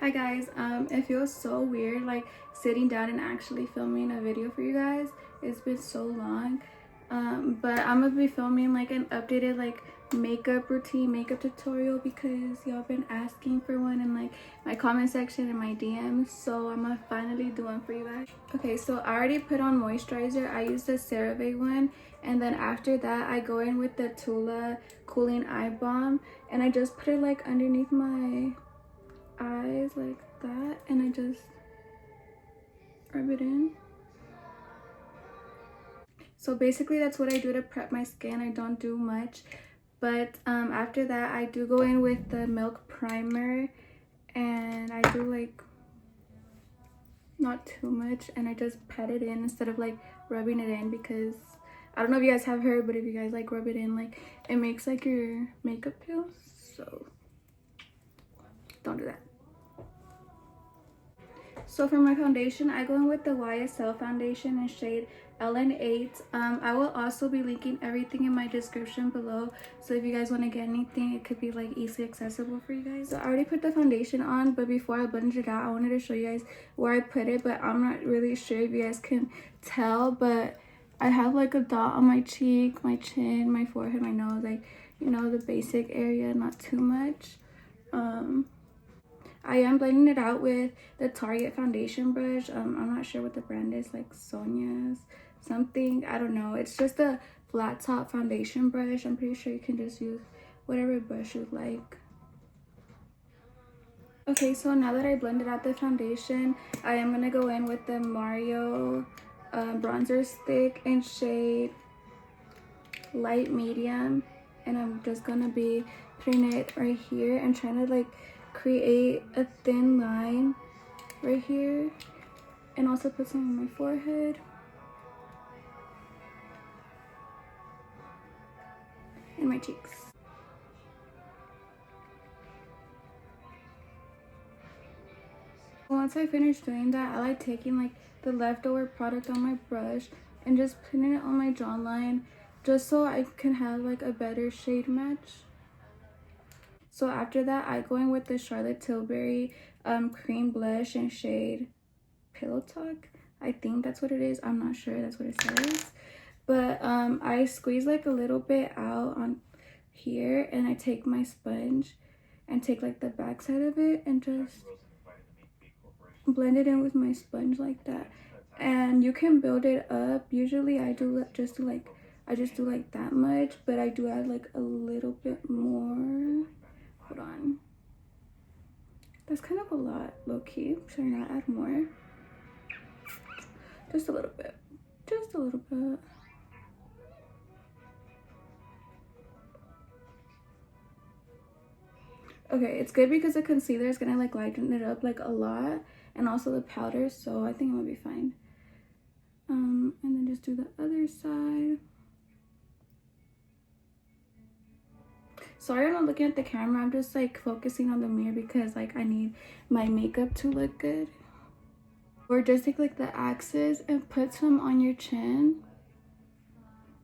Hi guys, it feels so weird like sitting down and actually filming a video for you guys. It's been so long, but I'm gonna be filming like an updated like makeup routine, makeup tutorial because y'all been asking for one in like my comment section and my DMs, so I'm gonna finally do one for you guys. Okay, so I already put on moisturizer. I used the CeraVe one, and then after that I go in with the Tula cooling eye balm, and I just put it like underneath my eyes like that, and I just rub it in. So basically that's what I do to prep my skin. I don't do much, but after that I do go in with the milk primer, and I do like not too much, and I just pat it in instead of like rubbing it in, because I don't know if you guys have heard, but if you guys like rub it in, like it makes like your makeup peel, so don't do that. So for my foundation, I go in with the YSL foundation in shade LN8. I will also be linking everything in my description below, so if you guys want to get anything, it could be like easily accessible for you guys. So I already put the foundation on, but before I blended it out, I wanted to show you guys where I put it, but I'm not really sure if you guys can tell, but I have like a dot on my cheek, my chin, my forehead, my nose, like, you know, the basic area, not too much. I am blending it out with the Target foundation brush. I'm not sure what the brand is, like Sonia's something, I don't know. It's just a flat top foundation brush. I'm pretty sure you can just use whatever brush you like. Okay, so now that I blended out the foundation, I am gonna go in with the Mario bronzer stick in shade light medium, and I'm just gonna be putting it right here and trying to like create a thin line right here, and also put some on my forehead and my cheeks. Once I finish doing that, I like taking like the leftover product on my brush and just putting it on my jawline, just so I can have like a better shade match. So after that, I go in with the Charlotte Tilbury cream blush in shade Pillow Talk. I think that's what it is. I'm not sure. That's what it says. But I squeeze like a little bit out on here, and I take my sponge and take like the back side of it and just blend it in with my sponge like that. And you can build it up. Usually I just do like that much, but I do add like a little bit more. Hold on. That's kind of a lot, low-key. Should I not add more? Just a little bit. Just a little bit. Okay, it's good because the concealer is gonna like lighten it up like a lot, and also the powder, so I think I'm gonna be fine. And then just do the other side. Sorry I'm not looking at the camera, I'm just like focusing on the mirror because like I need my makeup to look good. Or just take like the axes and put some on your chin,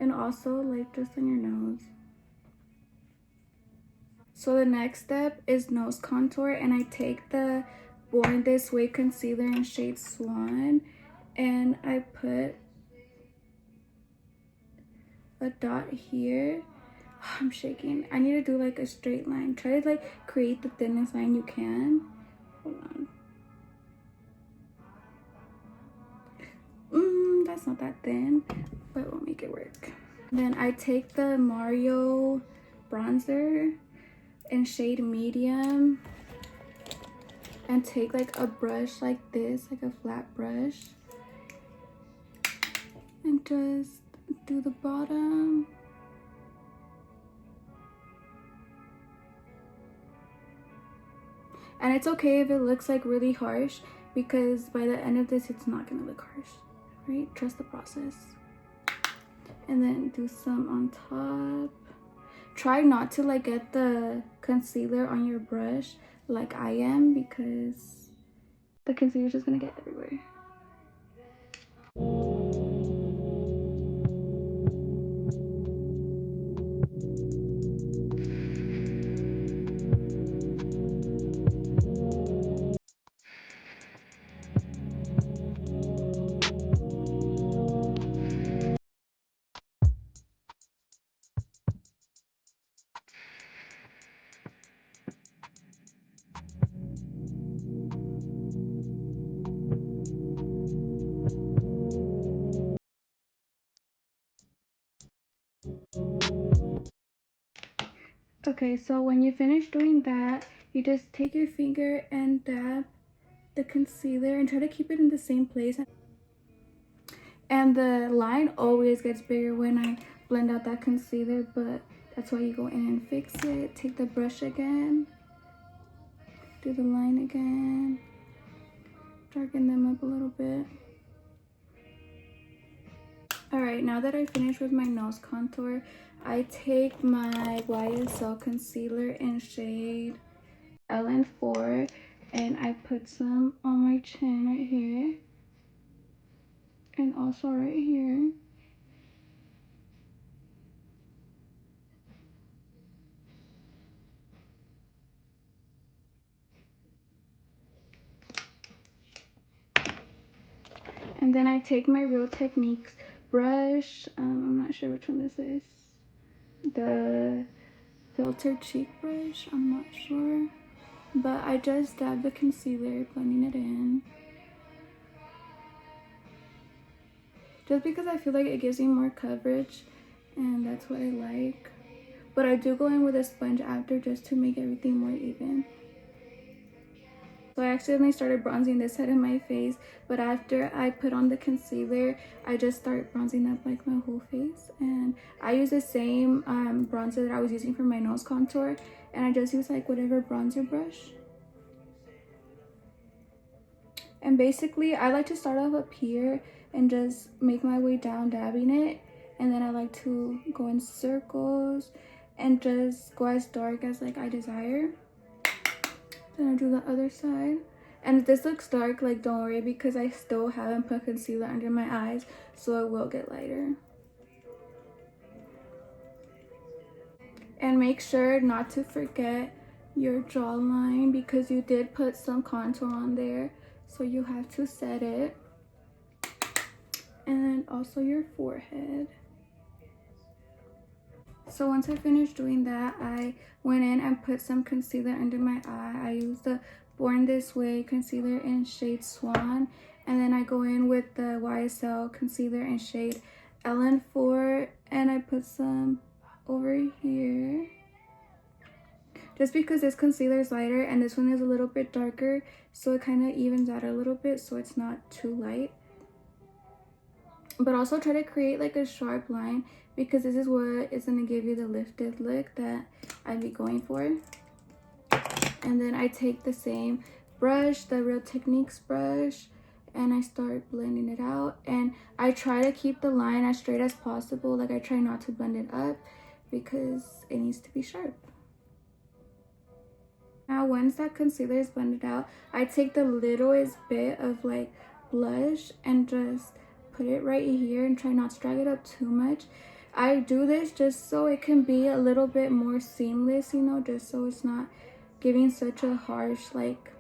and also like just on your nose. So the next step is nose contour, and I take the Born This Way concealer in shade Swan, and I put a dot here. I'm shaking. I need to do like a straight line. Try to like create the thinnest line you can. Hold on. That's not that thin, but we'll make it work. Then I take the Mario bronzer in shade medium and take like a brush like this, like a flat brush, and just do the bottom. And it's okay if it looks like really harsh, because by the end of this it's not gonna look harsh, right? Trust the process. And then do some on top. Try not to like get the concealer on your brush like I am, because the concealer is just gonna get everywhere. Okay, so when you finish doing that, you just take your finger and dab the concealer and try to keep it in the same place. And the line always gets bigger when I blend out that concealer, but that's why you go in and fix it. Take the brush again, do the line again, darken them up a little bit. Alright, now that I finished with my nose contour, I take my YSL concealer in shade LN4 and I put some on my chin right here and also right here. And then I take my Real Techniques brush. I'm not sure which one this is. The filter cheek brush, I'm not sure. But I just dab the concealer, blending it in. Just because I feel like it gives me more coverage and that's what I like. But I do go in with a sponge after just to make everything more even. So I accidentally started bronzing this side of my face, but after I put on the concealer, I just start bronzing up like my whole face. And I use the same bronzer that I was using for my nose contour, and I just use like whatever bronzer brush. And basically, I like to start off up here and just make my way down, dabbing it. And then I like to go in circles and just go as dark as like I desire. Then I do the other side. And if this looks dark, like don't worry because I still haven't put concealer under my eyes, so it will get lighter. And make sure not to forget your jawline because you did put some contour on there, so you have to set it. And also your forehead. So once I finished doing that, I went in and put some concealer under my eye. I used the Born This Way concealer in shade Swan, and then I go in with the YSL concealer in shade LN4, and I put some over here just because this concealer is lighter and this one is a little bit darker, so it kind of evens out a little bit so it's not too light. But also try to create like a sharp line because this is what is going to give you the lifted look that I'd be going for. And then I take the same brush, the Real Techniques brush, and I start blending it out. And I try to keep the line as straight as possible. Like I try not to blend it up because it needs to be sharp. Now once that concealer is blended out, I take the littlest bit of like blush and just put it right here and try not to drag it up too much. I do this just so it can be a little bit more seamless, you know, just so it's not giving such a harsh like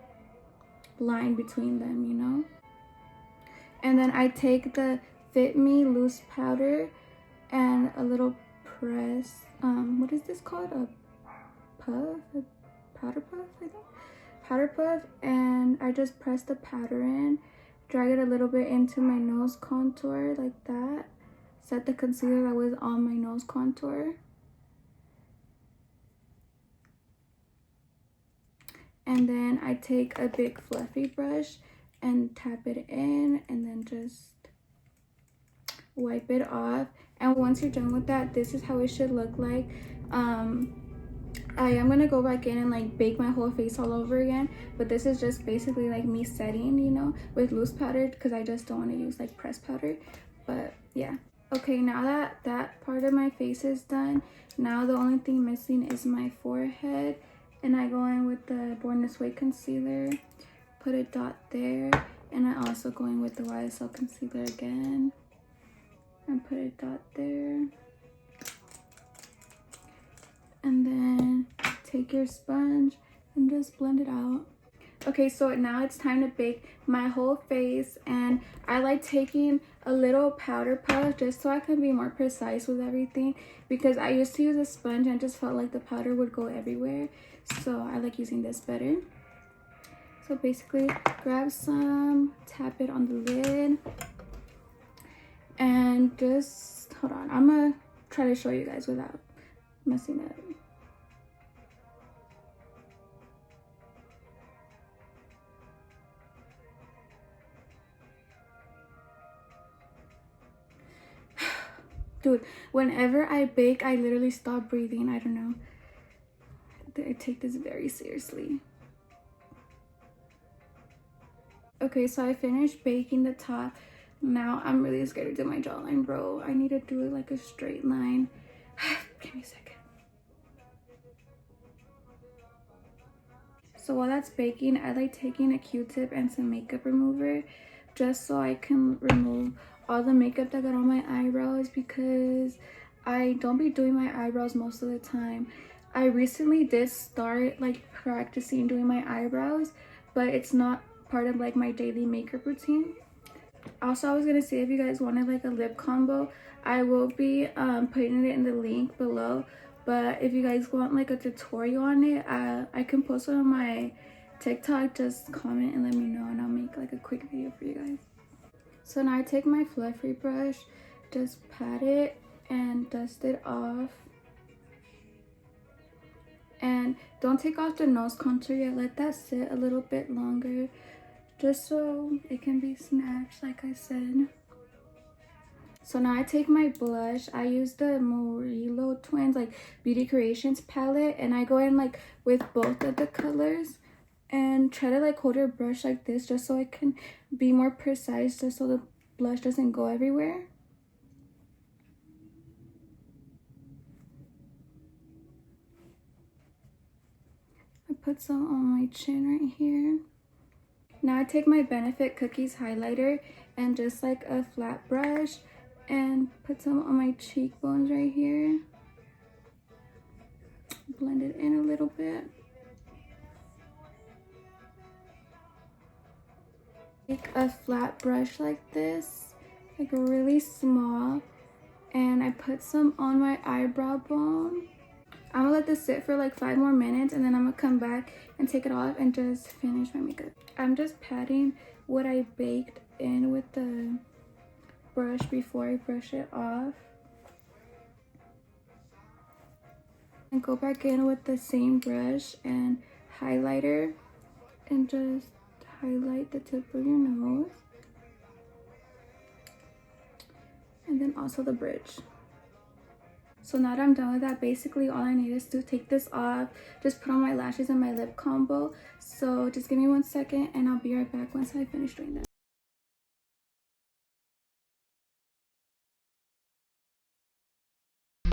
line between them, you know. And then I take the Fit Me loose powder and a little press, what is this called, a puff, a powder puff, I think, powder puff, and I just press the powder in, drag it a little bit into my nose contour like that, set the concealer that was on my nose contour, and then I take a big fluffy brush and tap it in and then just wipe it off. And once you're done with that, this is how it should look like. I am gonna go back in and like bake my whole face all over again, but this is just basically like me setting, you know, with loose powder because I just don't want to use like pressed powder. But yeah, okay, now that that part of my face is done, now the only thing missing is my forehead, and I go in with the Born This Way concealer, put a dot there, and I also go in with the YSL concealer again and put a dot there. And then take your sponge and just blend it out. Okay, so now it's time to bake my whole face, and I like taking a little powder puff just so I can be more precise with everything because I used to use a sponge and just felt like the powder would go everywhere, so I like using this better. So basically grab some, tap it on the lid, and just hold on, I'm gonna try to show you guys without messing up. Dude, whenever I bake, I literally stop breathing. I don't know. I take this very seriously. Okay, so I finished baking the top. Now I'm really scared to do my jawline, bro. I need to do it like a straight line. Give me a second. So while that's baking, I like taking a Q-tip and some makeup remover just so I can remove all the makeup that got on my eyebrows, because I don't be doing my eyebrows most of the time. I recently did start like practicing doing my eyebrows, but it's not part of like my daily makeup routine. Also, I was gonna say, if you guys wanted like a lip combo, I will be putting it in the link below. But if you guys want like a tutorial on it, I can post it on my TikTok. Just comment and let me know, and I'll make like a quick video for you guys. So now I take my fluffy brush, just pat it and dust it off. And don't take off the nose contour yet. Let that sit a little bit longer, just so it can be snatched, like I said. So now I take my blush. I use the Murillo Twins like Beauty Creations palette, and I go in like with both of the colors and try to like hold your brush like this, just so I can be more precise, just so the blush doesn't go everywhere. I put some on my chin right here. Now I take my Benefit Cookies highlighter and just like a flat brush and put some on my cheekbones right here. Blend it in a little bit. Take a flat brush like this, like really small, and I put some on my eyebrow bone. I'm gonna let this sit for like 5 more minutes, and then I'm gonna come back and take it off and just finish my makeup. I'm just patting what I baked in with the brush before I brush it off. And go back in with the same brush and highlighter and just highlight the tip of your nose. And then also the bridge. So now that I'm done with that, basically all I need is to take this off, just put on my lashes and my lip combo. So just give me 1 second and I'll be right back once I finish doing that.